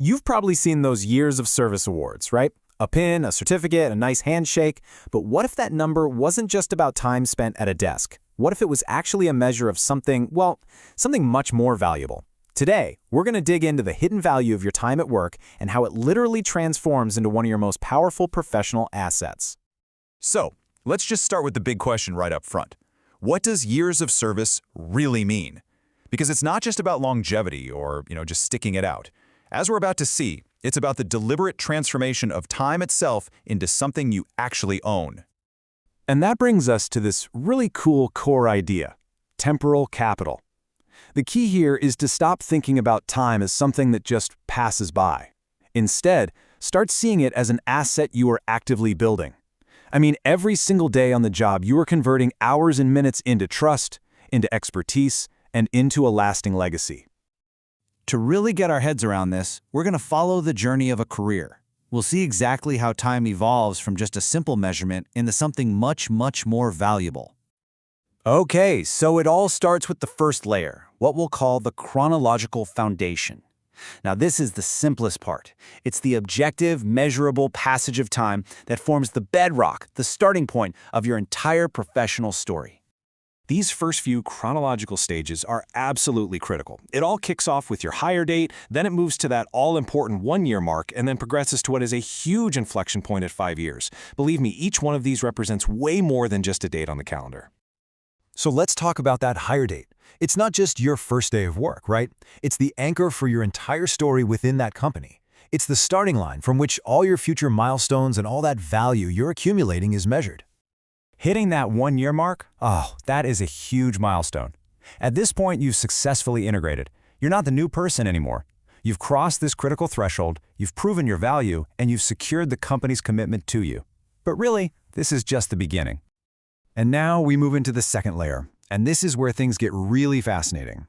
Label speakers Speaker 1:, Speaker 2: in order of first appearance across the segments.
Speaker 1: You've probably seen those years of service awards, right? A pin, a certificate, a nice handshake. But what if that number wasn't just about time spent at a desk? What if it was actually a measure of something, well, something much more valuable? Today, we're going to dig into the hidden value of your time at work and how it literally transforms into one of your most powerful professional assets.
Speaker 2: So, let's just start with the big question right up front. What does years of service really mean? Because it's not just about longevity or, just sticking it out. As we're about to see, it's about the deliberate transformation of time itself into something you actually own.
Speaker 1: And that brings us to this really cool core idea, temporal capital. The key here is to stop thinking about time as something that just passes by. Instead, start seeing it as an asset you are actively building. I mean, every single day on the job, you are converting hours and minutes into trust, into expertise, and into a lasting legacy.
Speaker 3: To really get our heads around this, we're going to follow the journey of a career. We'll see exactly how time evolves from just a simple measurement into something much, much more valuable. Okay, so it all starts with the first layer, what we'll call the chronological foundation. Now, this is the simplest part. It's the objective, measurable passage of time that forms the bedrock, the starting point of your entire professional story.
Speaker 1: These first few chronological stages are absolutely critical. It all kicks off with your hire date, then it moves to that all-important 1-year mark, and then progresses to what is a huge inflection point at 5 years. Believe me, each one of these represents way more than just a date on the calendar.
Speaker 4: So let's talk about that hire date. It's not just your first day of work, right? It's the anchor for your entire story within that company. It's the starting line from which all your future milestones and all that value you're accumulating is measured.
Speaker 1: Hitting that 1-year mark? Oh, that is a huge milestone. At this point, you've successfully integrated. You're not the new person anymore. You've crossed this critical threshold, you've proven your value, and you've secured the company's commitment to you. But really, this is just the beginning. And now we move into the second layer, and this is where things get really fascinating.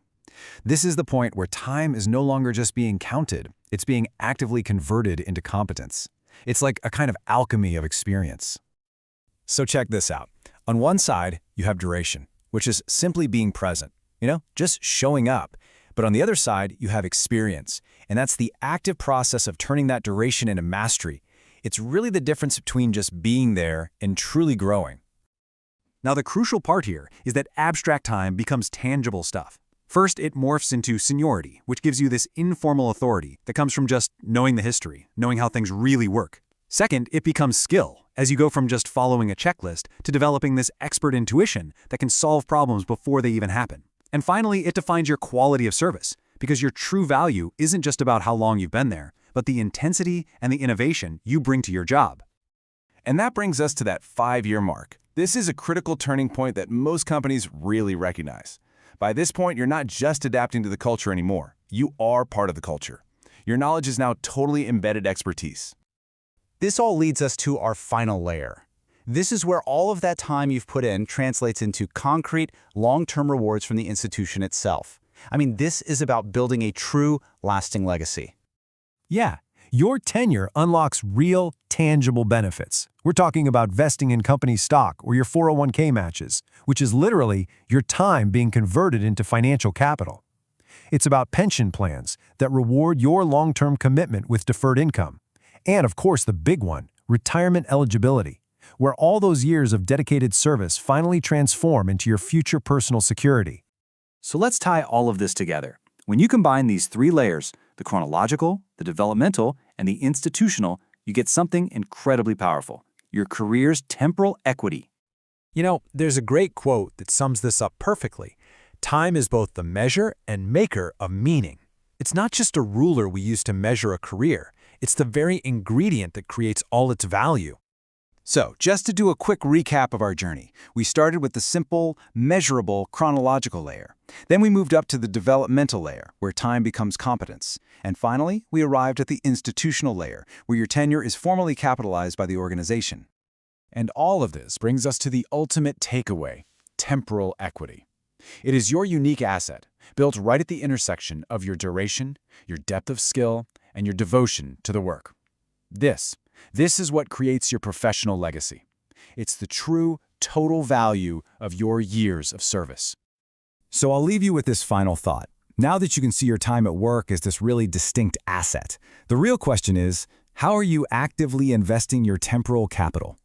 Speaker 1: This is the point where time is no longer just being counted, it's being actively converted into competence. It's like a kind of alchemy of experience. So check this out. On one side, you have duration, which is simply being present, just showing up. But on the other side, you have experience, and that's the active process of turning that duration into mastery. It's really the difference between just being there and truly growing. Now, the crucial part here is that abstract time becomes tangible stuff. First, it morphs into seniority, which gives you this informal authority that comes from just knowing the history, knowing how things really work. Second, it becomes skill, as you go from just following a checklist to developing this expert intuition that can solve problems before they even happen. And finally, it defines your quality of service, because your true value isn't just about how long you've been there, but the intensity and the innovation you bring to your job. And that brings us to that 5-year mark. This is a critical turning point that most companies really recognize. By this point, you're not just adapting to the culture anymore. You are part of the culture. Your knowledge is now totally embedded expertise.
Speaker 3: This all leads us to our final layer. This is where all of that time you've put in translates into concrete, long-term rewards from the institution itself. I mean, this is about building a true, lasting legacy.
Speaker 4: Yeah, your tenure unlocks real, tangible benefits. We're talking about vesting in company stock or your 401k matches, which is literally your time being converted into financial capital. It's about pension plans that reward your long-term commitment with deferred income. And of course, the big one, retirement eligibility, where all those years of dedicated service finally transform into your future personal security.
Speaker 3: So let's tie all of this together. When you combine these 3 layers, the chronological, the developmental, and the institutional, you get something incredibly powerful, your career's temporal equity.
Speaker 4: There's a great quote that sums this up perfectly. Time is both the measure and maker of meaning. It's not just a ruler we use to measure a career. It's the very ingredient that creates all its value.
Speaker 3: So, just to do a quick recap of our journey, we started with the simple, measurable, chronological layer. Then we moved up to the developmental layer, where time becomes competence. And finally, we arrived at the institutional layer, where your tenure is formally capitalized by the organization.
Speaker 1: And all of this brings us to the ultimate takeaway, temporal equity. It is your unique asset, built right at the intersection of your duration, your depth of skill, and your devotion to the work. This is what creates your professional legacy. It's the true, total value of your years of service. So I'll leave you with this final thought. Now that you can see your time at work as this really distinct asset, the real question is, how are you actively investing your temporal capital?